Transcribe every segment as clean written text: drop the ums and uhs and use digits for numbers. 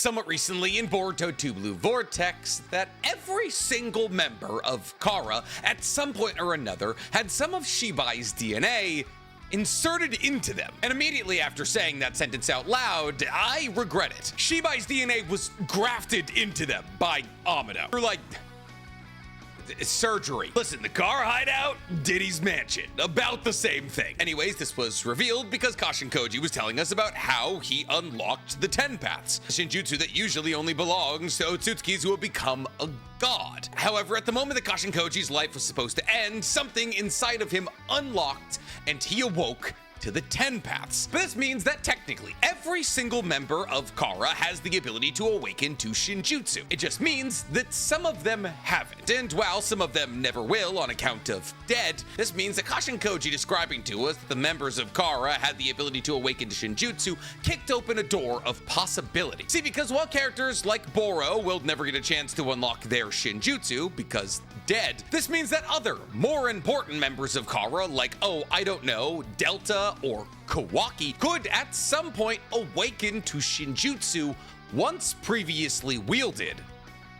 somewhat recently in Boruto 2 Blue Vortex that every single member of Kara at some point or another had some of Shibai's DNA inserted into them. And immediately after saying that sentence out loud, I regret it. Shibai's DNA was grafted into them by Amado. Or like, surgery. Listen, the Kara hideout, Diddy's mansion, about the same thing. Anyways, this was revealed because Kashin Koji was telling us about how he unlocked the 10 paths, a Shinjutsu that usually only belongs to Otsutsukis who have become a god. However, at the moment that Kashin Koji's life was supposed to end, something inside of him unlocked and he awoke to the 10 paths. But this means that technically every single member of Kara has the ability to awaken to Shinjutsu. It just means that some of them haven't. And while some of them never will on account of dead, this means that Kashin Koji describing to us that the members of Kara had the ability to awaken to Shinjutsu kicked open a door of possibility. See, because while characters like Boro will never get a chance to unlock their Shinjutsu because dead, this means that other, more important members of Kara, like, I don't know, Delta or Kawaki, could at some point awaken to Shinjutsu once previously wielded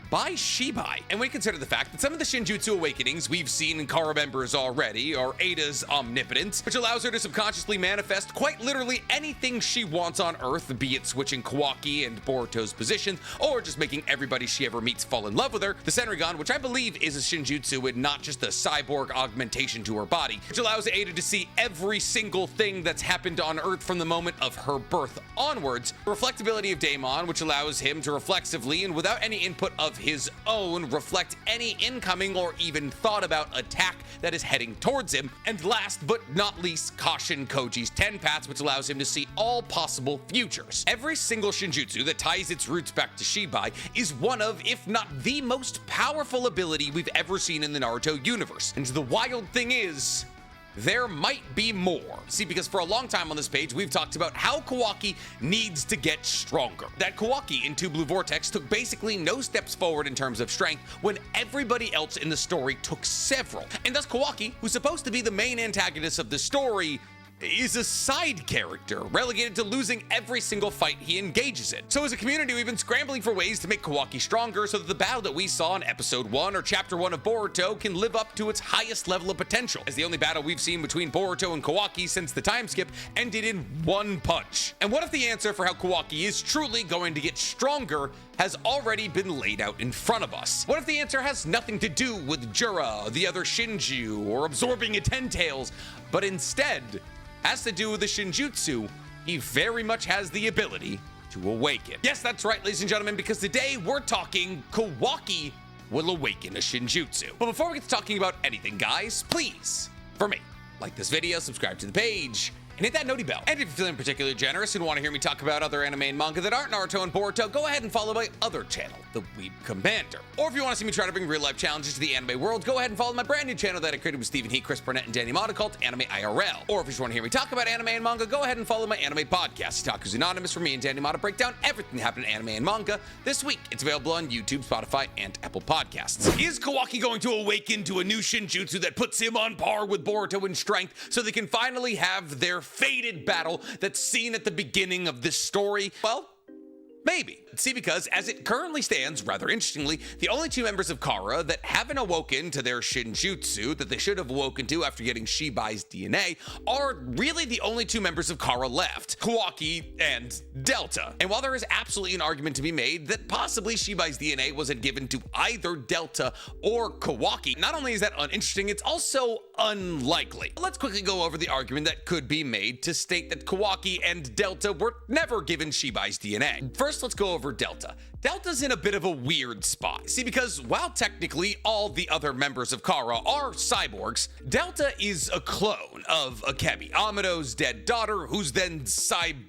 by Shibai. And when you consider the fact that some of the Shinjutsu awakenings we've seen in Kara members already are Ada's omnipotence, which allows her to subconsciously manifest quite literally anything she wants on Earth, be it switching Kawaki and Boruto's positions, or just making everybody she ever meets fall in love with her, the Senrigan, which I believe is a Shinjutsu and not just a cyborg augmentation to her body, which allows Ada to see every single thing that's happened on Earth from the moment of her birth onwards, the reflectability of Daemon, which allows him to reflexively and without any input of his own reflect any incoming or even thought about attack that is heading towards him, and last but not least, Kashin Koji's 10 paths, which allows him to see all possible futures. Every single Shinjutsu that ties its roots back to Shibai is one of, if not the most powerful ability we've ever seen in the Naruto universe. And the wild thing is, there might be more. See, because for a long time on this page, we've talked about how Kawaki needs to get stronger. That Kawaki in 2 Blue Vortex took basically no steps forward in terms of strength when everybody else in the story took several. And thus Kawaki, who's supposed to be the main antagonist of the story, is a side character, relegated to losing every single fight he engages in. So as a community, we've been scrambling for ways to make Kawaki stronger so that the battle that we saw in episode 1 or chapter 1 of Boruto can live up to its highest level of potential, as the only battle we've seen between Boruto and Kawaki since the time skip ended in one punch. And what if the answer for how Kawaki is truly going to get stronger has already been laid out in front of us? What if the answer has nothing to do with Jura, the other Shinju, or absorbing a 10 tails, but instead has to do with the Shinjutsu he very much has the ability to awaken? Yes, that's right, ladies and gentlemen, because today we're talking Kawaki will awaken a Shinjutsu. But before we get to talking about anything, guys, please, for me, like this video, subscribe to the page, and hit that noti bell. And if you're feeling particularly generous and want to hear me talk about other anime and manga that aren't Naruto and Boruto, go ahead and follow my other channel, The Weeb Commander. Or if you want to see me try to bring real-life challenges to the anime world, go ahead and follow my brand new channel that I created with Stephen He, Chris Burnett, and Danny Mata called Anime IRL. Or if you just want to hear me talk about anime and manga, go ahead and follow my anime podcast, Otaku's Anonymous, where me and Danny Mata break down everything that happened in anime and manga this week. It's available on YouTube, Spotify, and Apple Podcasts. Is Kawaki going to awaken to a new Shinjutsu that puts him on par with Boruto in strength so they can finally have their fated battle that's seen at the beginning of this story? Well, maybe. See, because as it currently stands, rather interestingly, the only two members of Kara that haven't awoken to their Shinjutsu that they should have awoken to after getting Shibai's DNA are really the only two members of Kara left, Kawaki and Delta. And while there is absolutely an argument to be made that possibly Shibai's DNA wasn't given to either Delta or Kawaki, not only is that uninteresting, it's also unlikely. Let's quickly go over the argument that could be made to state that Kawaki and Delta were never given Shibai's DNA. First, let's go over Delta. Delta's in a bit of a weird spot. See, because while technically all the other members of Kara are cyborgs, Delta is a clone of Akebi, Amado's dead daughter, who's then cyborgerized.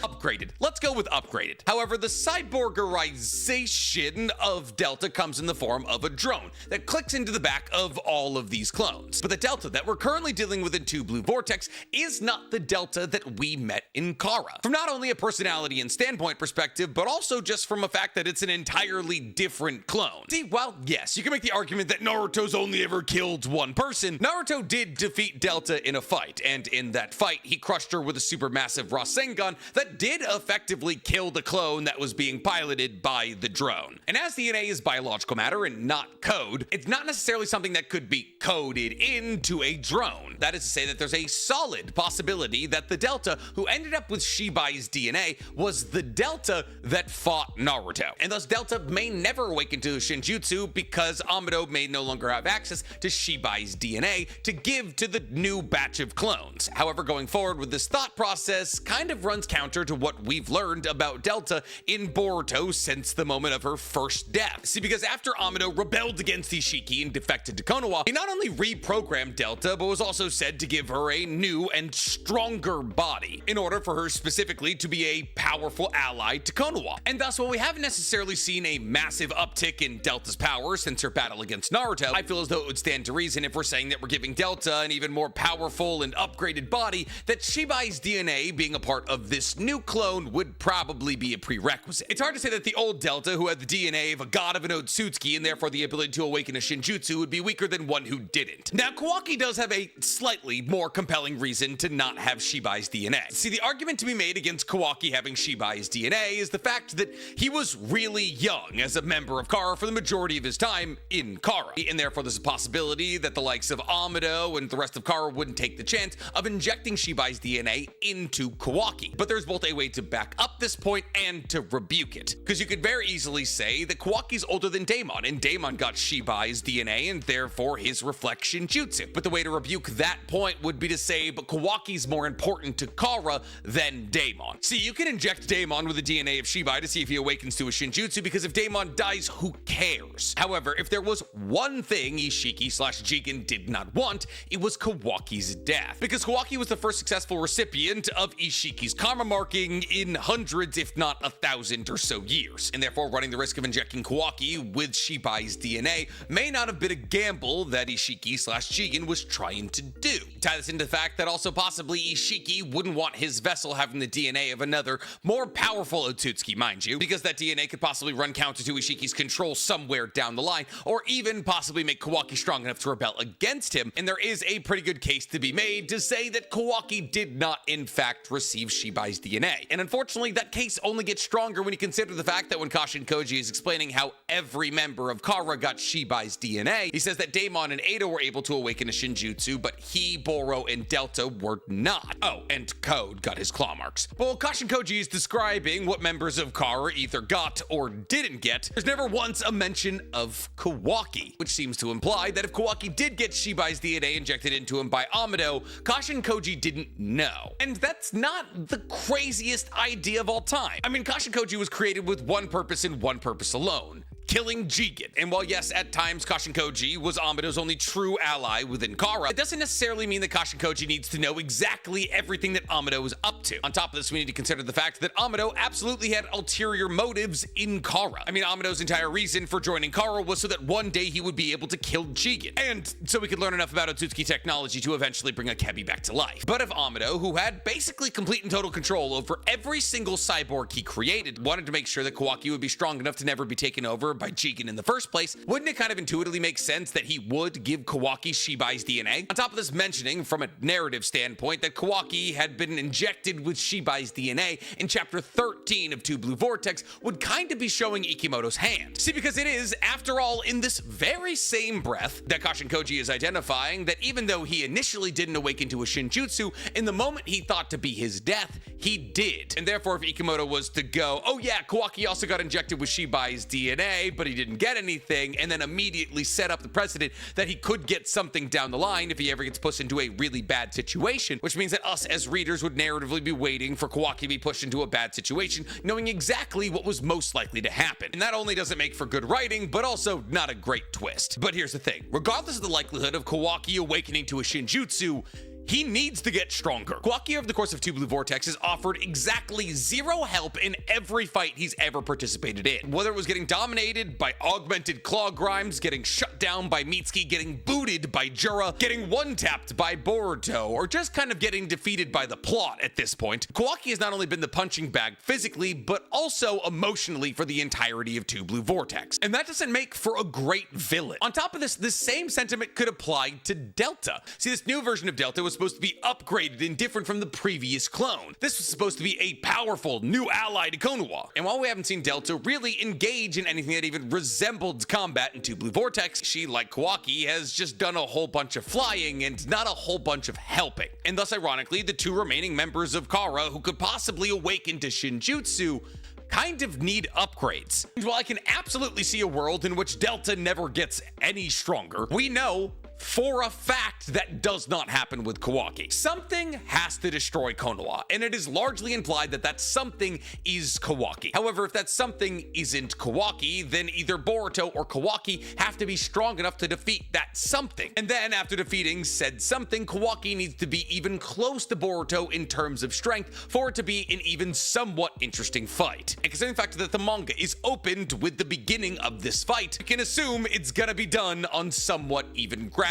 Upgraded. Let's go with upgraded. However, the cyborgerization of Delta comes in the form of a drone that clicks into the back of all of these clones. But the Delta that we're currently dealing with in 2 Blue Vortex is not the Delta that we met in Kara. From not only a personality and standpoint perspective, but also just from a fact that it's an entirely different clone. See, while yes, you can make the argument that Naruto's only ever killed one person, Naruto did defeat Delta in a fight, and in that fight, he crushed her with a super supermassive Rasengan that did effectively kill the clone that was being piloted by the drone. And as DNA is biological matter and not code, it's not necessarily something that could be coded into a drone. That is to say that there's a solid possibility that the Delta who ended up with Shibai's DNA was the Delta that fought Naruto. And thus Delta may never awaken to Shinjutsu because Amado may no longer have access to Shibai's DNA to give to the new batch of clones. However, going forward with this thought process kind of runs counter to what we've learned about Delta in Boruto since the moment of her first death. See, because after Amado rebelled against Ishiki and defected to Konoha, he not only reprogrammed Delta, but was also said to give her a new and stronger body in order for her specifically to be a powerful ally to Konoha. And thus, while we haven't necessarily seen a massive uptick in Delta's power since her battle against Naruto, I feel as though it would stand to reason if we're saying that we're giving Delta an even more powerful and upgraded body, that Shibai's DNA being a part of this new clone would probably be a prerequisite. It's hard to say that the old Delta, who had the DNA of a god of an Otsutsuki and therefore the ability to awaken a Shinjutsu, would be weaker than one who didn't. Now, Kawaki does have a slightly more compelling reason to not have Shibai's DNA. See, the argument to be made against Kawaki having Shibai's DNA is the fact that he was really young as a member of Kara for the majority of his time in Kara, and therefore there's a possibility that the likes of Amado and the rest of Kara wouldn't take the chance of injecting Shibai's DNA into Kawaki. But there's both a way to back up this point and to rebuke it, because you could very easily say that Kawaki's older than Daemon, and Daemon got Shibai's DNA and therefore his reflection jutsu. But the way to rebuke that point would be to say, but Kawaki's more important to Kara than Daemon. See, you can inject Daemon with the DNA of Shibai to see if he awakens to a Shinjutsu, because if Daemon dies, who cares? However, if there was one thing Ishiki/Jigen did not want, it was Kawaki's death, because Kawaki was the first successful recipient of Ishiki's karma marking in hundreds, if not 1,000 or so years, and therefore running the risk of injecting Kawaki with Shibai's DNA may not have been a gamble that Ishiki/Jigen was trying to do. Tie this into the fact that also possibly Ishiki wouldn't want his vessel having the DNA of another, more powerful Otsutsuki, mind you, because that DNA could possibly run counter to Ishiki's control somewhere down the line, or even possibly make Kawaki strong enough to rebel against him. And there is a pretty good case to be made to say that Kawaki did not in fact receive Shibai's DNA. And unfortunately, that case only gets stronger when you consider the fact that when Kashin Koji is explaining how every member of Kara got Shibai's DNA, he says that Daemon and Ada were able to awaken a Shinjutsu, but he, Boro, and Delta were not. Oh, and Code got his claw marks. But while Kashin Koji is describing what members of Kara either got or didn't get, there's never once a mention of Kawaki, which seems to imply that if Kawaki did get Shibai's DNA injected into him by Amado, Kashin Koji didn't know. And that's not the craziest idea of all time. I mean, Kashin Koji was created with one purpose and one purpose alone: killing Jigen. And while yes, at times Kashin Koji was Amado's only true ally within Kara, it doesn't necessarily mean that Kashin Koji needs to know exactly everything that Amado is up to. On top of this, we need to consider the fact that Amado absolutely had ulterior motives in Kara. I mean, Amado's entire reason for joining Kara was so that one day he would be able to kill Jigen, and so we could learn enough about Otsutsuki technology to eventually bring Akebi back to life. But if Amado, who had basically complete and total control over every single cyborg he created, wanted to make sure that Kawaki would be strong enough to never be taken over by Jigen in the first place, wouldn't it kind of intuitively make sense that he would give Kawaki Shibai's DNA? On top of this, mentioning from a narrative standpoint that Kawaki had been injected with Shibai's DNA in chapter 13 of 2 Blue Vortex would kind of be showing Ikimoto's hand. See, because it is, after all, in this very same breath that Kashin Koji is identifying that even though he initially didn't awaken to a Shinjutsu, in the moment he thought to be his death, he did. And therefore, if Ikimoto was to go, oh yeah, Kawaki also got injected with Shibai's DNA, but he didn't get anything, and then immediately set up the precedent that he could get something down the line if he ever gets pushed into a really bad situation, which means that us as readers would narratively be waiting for Kawaki to be pushed into a bad situation, knowing exactly what was most likely to happen. And that only doesn't make for good writing, but also not a great twist. But here's the thing, regardless of the likelihood of Kawaki awakening to a Shinjutsu, he needs to get stronger. Kawaki, over the course of 2 Blue Vortex, has offered exactly zero help in every fight he's ever participated in. Whether it was getting dominated by augmented claw grimes, getting shut down by Mitsuki, getting booted by Jura, getting one-tapped by Boruto, or just kind of getting defeated by the plot at this point, Kawaki has not only been the punching bag physically, but also emotionally for the entirety of 2 Blue Vortex. And that doesn't make for a great villain. On top of this, the same sentiment could apply to Delta. See, this new version of Delta was supposed to be upgraded and different from the previous clone. This was supposed to be a powerful new ally to Konoha. And while we haven't seen Delta really engage in anything that even resembled combat in 2 Blue Vortex, she, like Kawaki, has just done a whole bunch of flying and not a whole bunch of helping. And thus, ironically, the 2 remaining members of Kara who could possibly awaken to Shinjutsu kind of need upgrades. And while I can absolutely see a world in which Delta never gets any stronger, we know for a fact that does not happen with Kawaki. Something has to destroy Konoha, and it is largely implied that that something is Kawaki. However, if that something isn't Kawaki, then either Boruto or Kawaki have to be strong enough to defeat that something. And then after defeating said something, Kawaki needs to be even close to Boruto in terms of strength for it to be an even somewhat interesting fight. And considering the fact that the manga is opened with the beginning of this fight, you can assume it's gonna be done on somewhat even ground.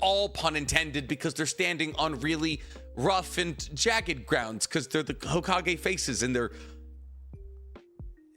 All pun intended, because they're standing on really rough and jagged grounds because they're the Hokage faces and they're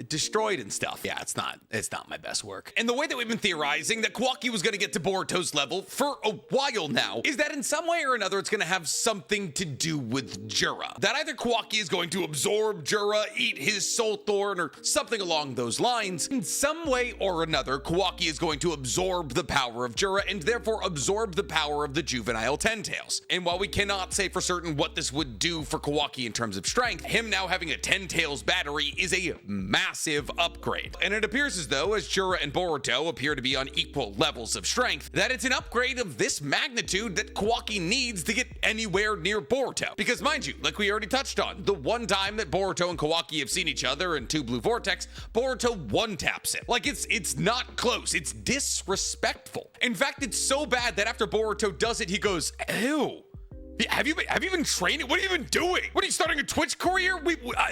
destroyed and stuff. Yeah, it's not my best work. And the way that we've been theorizing that Kawaki was going to get to Boruto's level for a while now is that in some way or another it's going to have something to do with Jura. That either Kawaki is going to absorb Jura, eat his soul thorn, or something along those lines. In some way or another, Kawaki is going to absorb the power of Jura and therefore absorb the power of the juvenile Ten Tails. And while we cannot say for certain what this would do for Kawaki in terms of strength, him now having a Ten Tails battery is a massive upgrade. And it appears as though, as Jura and Boruto appear to be on equal levels of strength, that it's an upgrade of this magnitude that Kawaki needs to get anywhere near Boruto. Because mind you, like we already touched on, the one time that Boruto and Kawaki have seen each other in 2 Blue Vortex, Boruto one-taps him. Like it's not close, it's disrespectful. In fact, it's so bad that after Boruto does it, he goes, ew. Have you been training? What have you been doing? What, are you starting a Twitch career?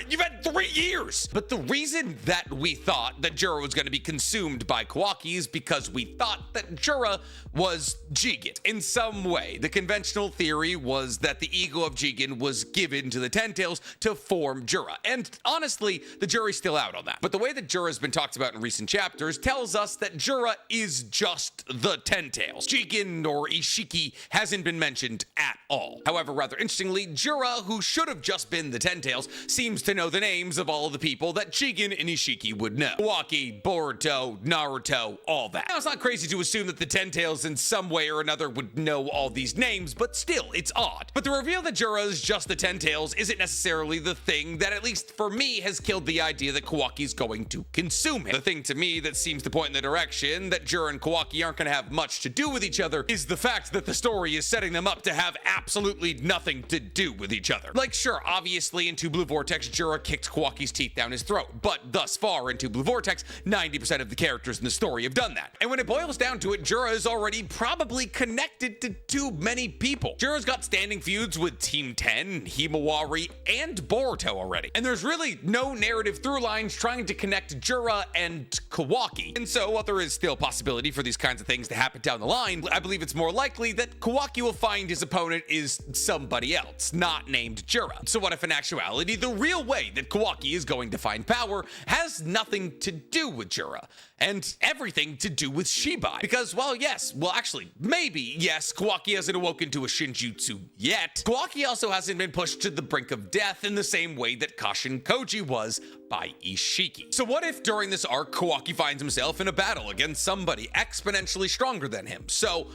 You've had 3 years. But the reason that we thought that Jura was going to be consumed by Kawaki is because we thought that Jura was Jigen in some way. The conventional theory was that the ego of Jigen was given to the Ten Tails to form Jura. And honestly, the jury's still out on that. But the way that Jura has been talked about in recent chapters tells us that Jura is just the Ten Tails. Jigen or Ishiki hasn't been mentioned at all. However, rather interestingly, Jura, who should have just been the Ten Tails, seems to know the names of all of the people that Jigen and Ishiki would know. Kawaki, Boruto, Naruto, all that. Now, it's not crazy to assume that the Ten Tails in some way or another would know all these names, but still, it's odd. But the reveal that Jura is just the Ten Tails isn't necessarily the thing that, at least for me, has killed the idea that Kawaki's going to consume him. The thing to me that seems to point in the direction that Jura and Kawaki aren't going to have much to do with each other is the fact that the story is setting them up to have absolutely nothing to do with each other. Like, sure, obviously in 2 Blue Vortex, Jura kicked Kawaki's teeth down his throat, but thus far in 2 Blue Vortex, 90% of the characters in the story have done that. And when it boils down to it, Jura is already probably connected to too many people. Jura's got standing feuds with Team 10, Himawari, and Boruto already. And there's really no narrative through lines trying to connect Jura and Kawaki. And so, while there is still possibility for these kinds of things to happen down the line, I believe it's more likely that Kawaki will find his opponent is somebody else, not named Jura. So what if in actuality, the real way that Kawaki is going to find power has nothing to do with Jura, and everything to do with Shibai? Because, well, yes, well, actually, maybe, yes, Kawaki hasn't awoken to a Shinjutsu yet. Kawaki also hasn't been pushed to the brink of death in the same way that Kashin Koji was by Ishiki. So what if during this arc, Kawaki finds himself in a battle against somebody exponentially stronger than him? So,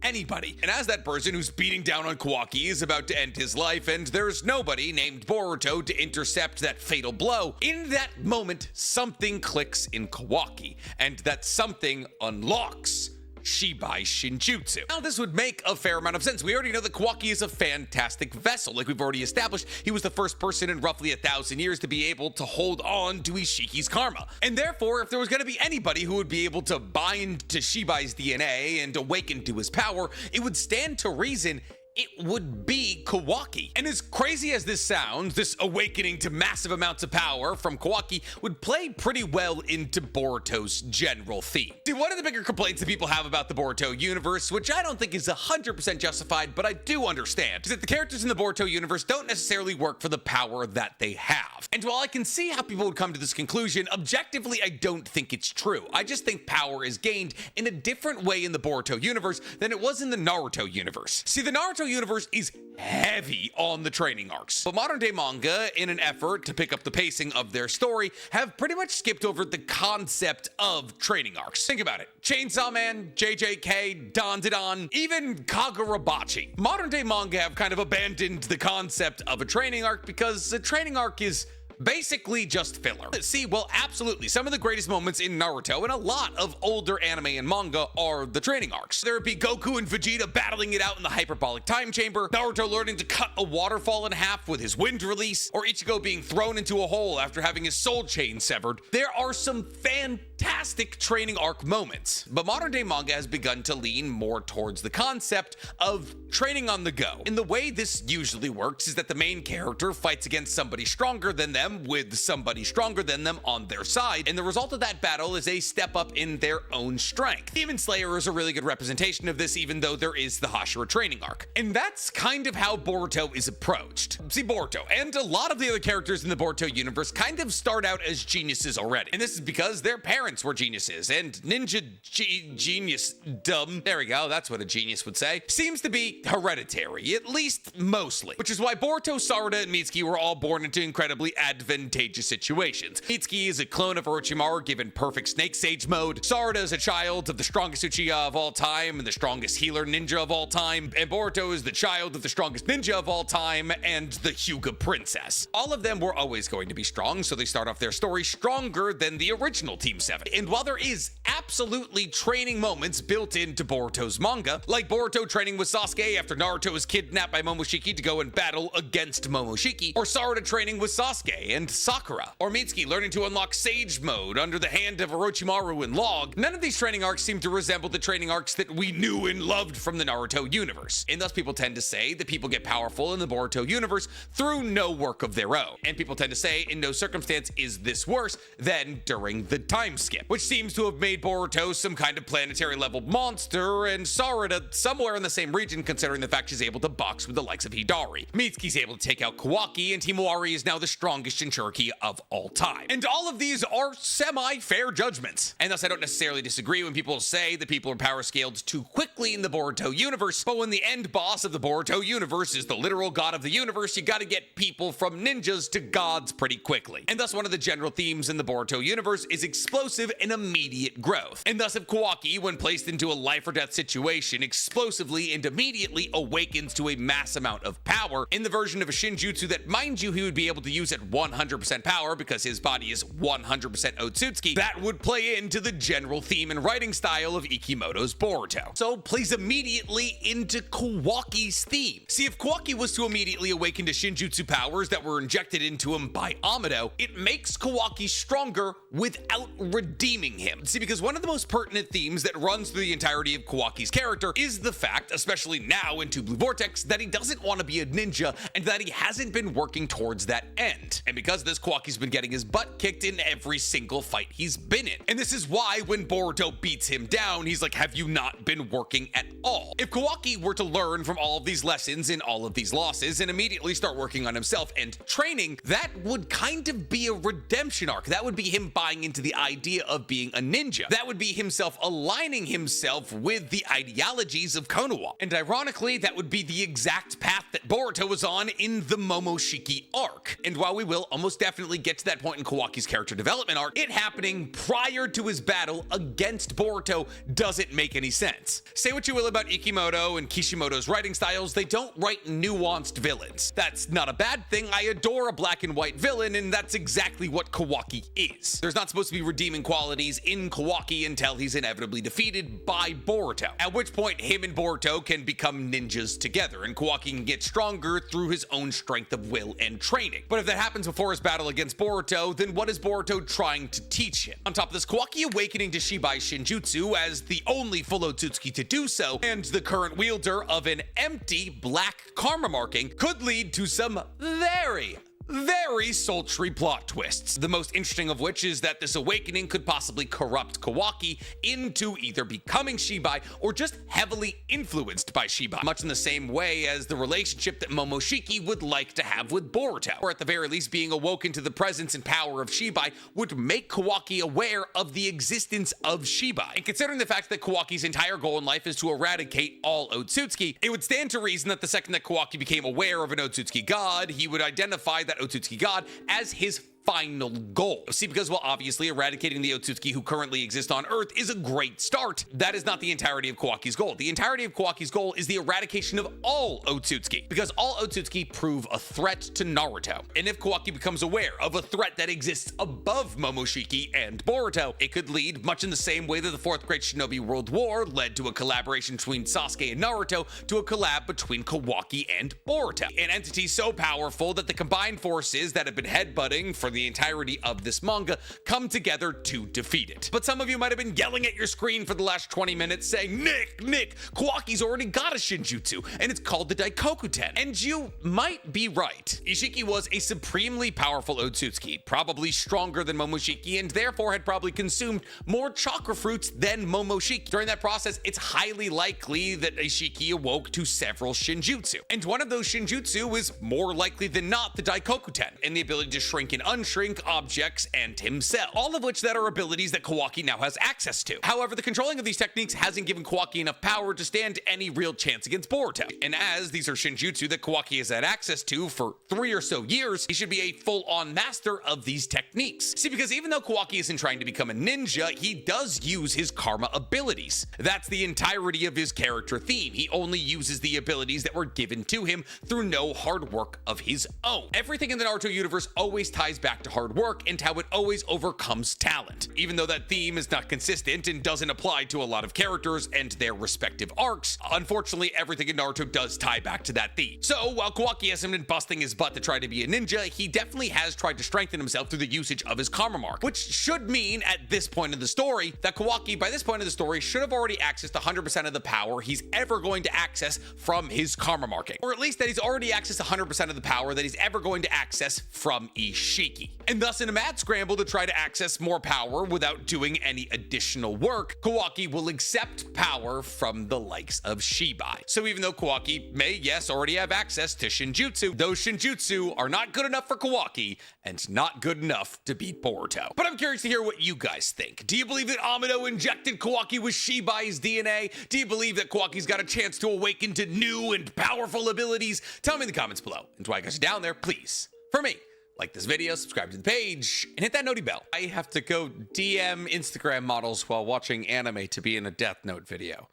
anybody. And as that person who's beating down on Kawaki is about to end his life and there's nobody named Boruto to intercept that fatal blow, in that moment, something clicks in Kawaki, and that something unlocks Shibai Shinjutsu. Now, this would make a fair amount of sense. We already know that Kawaki is a fantastic vessel. Like we've already established, he was the first person in roughly 1,000 years to be able to hold on to Ishiki's karma. And therefore, if there was going to be anybody who would be able to bind to Shibai's DNA and awaken to his power, it would stand to reason it would be Kawaki. And as crazy as this sounds, this awakening to massive amounts of power from Kawaki would play pretty well into Boruto's general theme. See, one of the bigger complaints that people have about the Boruto universe, which I don't think is 100% justified, but I do understand, is that the characters in the Boruto universe don't necessarily work for the power that they have. And while I can see how people would come to this conclusion, objectively, I don't think it's true. I just think power is gained in a different way in the Boruto universe than it was in the Naruto universe. See, the Naruto Boruto universe is heavy on the training arcs, but modern day manga, in an effort to pick up the pacing of their story, have pretty much skipped over the concept of training arcs. Think about it. Chainsaw Man, JJK, Dandadan, even Kagurabachi. Modern day manga have kind of abandoned the concept of a training arc because a training arc is basically just filler. See, well, absolutely. Some of the greatest moments in Naruto and a lot of older anime and manga are the training arcs. There would be Goku and Vegeta battling it out in the hyperbolic time chamber, Naruto learning to cut a waterfall in half with his wind release, or Ichigo being thrown into a hole after having his soul chain severed. There are some fantastic training arc moments, but modern day manga has begun to lean more towards the concept of training on the go. And the way this usually works is that the main character fights against somebody stronger than them with somebody stronger than them on their side, and the result of that battle is a step up in their own strength. Demon Slayer is a really good representation of this, even though there is the Hashira training arc. And that's kind of how Boruto is approached. See, Boruto and a lot of the other characters in the Boruto universe kind of start out as geniuses already, and this is because their parents were geniuses, and ninja genius dumb, there we go, that's what a genius would say, seems to be hereditary, at least mostly, which is why Boruto, Sarada, and Mitsuki were all born into incredibly advantageous situations. Mitsuki is a clone of Orochimaru given perfect Snake Sage mode. Sarada is a child of the strongest Uchiha of all time and the strongest healer ninja of all time. And Boruto is the child of the strongest ninja of all time and the Hyuga princess. All of them were always going to be strong, so they start off their story stronger than the original Team 7. And while there is absolutely training moments built into Boruto's manga, like Boruto training with Sasuke after Naruto was kidnapped by Momoshiki to go and battle against Momoshiki, or Sarada training with Sasuke and Sakura, or Mitsuki learning to unlock Sage mode under the hand of Orochimaru and Log, none of these training arcs seem to resemble the training arcs that we knew and loved from the Naruto universe. And thus people tend to say that people get powerful in the Boruto universe through no work of their own. And people tend to say in no circumstance is this worse than during the time skip, which seems to have made Boruto some kind of planetary level monster, and Sarada somewhere in the same region considering the fact she's able to box with the likes of Hidari. Mitsuki's able to take out Kawaki, and Himawari is now the strongest Jinchuriki of all time. And all of these are semi-fair judgments. And thus I don't necessarily disagree when people say that people are power scaled too quickly in the Boruto universe, but when the end boss of the Boruto universe is the literal god of the universe, you gotta get people from ninjas to gods pretty quickly. And thus one of the general themes in the Boruto universe is explosive and immediate growth. And thus if Kawaki, when placed into a life or death situation, explosively and immediately awakens to a mass amount of power in the version of a Shinjutsu that, mind you, he would be able to use at 100% power because his body is 100% Otsutsuki, that would play into the general theme and writing style of Ikimoto's Boruto. So plays immediately into Kawaki's theme. See, if Kawaki was to immediately awaken to Shinjutsu powers that were injected into him by Amado, it makes Kawaki stronger without redeeming him. See, because one of the most pertinent themes that runs through the entirety of Kawaki's character is the fact, especially now in Two Blue Vortex, that he doesn't want to be a ninja and that he hasn't been working towards that end. And because of this, Kawaki's been getting his butt kicked in every single fight he's been in. And this is why when Boruto beats him down, he's like, have you not been working at all? If Kawaki were to learn from all of these lessons and all of these losses and immediately start working on himself and training, that would kind of be a redemption arc. That would be him buying into the idea of being a ninja. That would be himself aligning himself with the ideologies of Konoha. And ironically, that would be the exact path that Boruto was on in the Momoshiki arc. And while we will almost definitely get to that point in Kawaki's character development arc, it happening prior to his battle against Boruto doesn't make any sense. Say what you will about Ikimoto and Kishimoto's writing styles, they don't write nuanced villains. That's not a bad thing. I adore a black and white villain, and that's exactly what Kawaki is. There's not supposed to be redeeming qualities in Kawaki until he's inevitably defeated by Boruto, at which point him and Boruto can become ninjas together, and Kawaki can get stronger through his own strength of will and training. But if that happens before his battle against Boruto, then what is Boruto trying to teach him? On top of this, Kawaki awakening to Shibai's Shinjutsu as the only full Otsutsuki to do so, and the current wielder of an empty black karma marking, could lead to some very very sultry plot twists. The most interesting of which is that this awakening could possibly corrupt Kawaki into either becoming Shibai or just heavily influenced by Shibai, much in the same way as the relationship that Momoshiki would like to have with Boruto, or at the very least being awoken to the presence and power of Shibai would make Kawaki aware of the existence of Shibai. And considering the fact that Kawaki's entire goal in life is to eradicate all Otsutsuki, it would stand to reason that the second that Kawaki became aware of an Otsutsuki god, he would identify that Otsutsuki god as his final goal. See, because while obviously eradicating the Otsutsuki who currently exist on Earth is a great start, that is not the entirety of Kawaki's goal. The entirety of Kawaki's goal is the eradication of all Otsutsuki, because all Otsutsuki prove a threat to Naruto. And if Kawaki becomes aware of a threat that exists above Momoshiki and Boruto, it could lead, much in the same way that the Fourth Great Shinobi World War led to a collaboration between Sasuke and Naruto, to a collab between Kawaki and Boruto. An entity so powerful that the combined forces that have been headbutting for the entirety of this manga come together to defeat it. But some of you might have been yelling at your screen for the last 20 minutes saying, Nick, Kawaki's already got a Shinjutsu, and it's called the Daikokuten. And you might be right. Ishiki was a supremely powerful Otsutsuki, probably stronger than Momoshiki, and therefore had probably consumed more chakra fruits than Momoshiki. During that process, it's highly likely that Ishiki awoke to several Shinjutsu. And one of those Shinjutsu is more likely than not the Daikokuten, and the ability to shrink and unshrink objects and himself, all of which that are abilities that Kawaki now has access to. However, the controlling of these techniques hasn't given Kawaki enough power to stand any real chance against Boruto. And as these are Shinjutsu that Kawaki has had access to for 3 or so years, he should be a full-on master of these techniques. See, because even though Kawaki isn't trying to become a ninja, he does use his karma abilities. That's the entirety of his character theme. He only uses the abilities that were given to him through no hard work of his own. Everything in the Naruto universe always ties back to hard work and how it always overcomes talent. Even though that theme is not consistent and doesn't apply to a lot of characters and their respective arcs, unfortunately everything in Naruto does tie back to that theme. So while Kawaki hasn't been busting his butt to try to be a ninja, he definitely has tried to strengthen himself through the usage of his karma mark, which should mean at this point in the story that Kawaki by this point in the story should have already accessed 100% of the power he's ever going to access from his karma marking, or at least that he's already accessed 100% of the power that he's ever going to access from Ishiki. And thus in a mad scramble to try to access more power without doing any additional work, Kawaki will accept power from the likes of Shibai. So even though Kawaki may, yes, already have access to Shinjutsu, those Shinjutsu are not good enough for Kawaki and not good enough to beat Boruto. But I'm curious to hear what you guys think. Do you believe that Amado injected Kawaki with Shibai's DNA? Do you believe that Kawaki's got a chance to awaken to new and powerful abilities? Tell me in the comments below. And while I got you down there, please, for me, like this video, subscribe to the page, and hit that noti bell. I have to go DM Instagram models while watching anime to be in a Death Note video.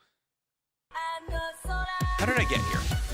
How did I get here?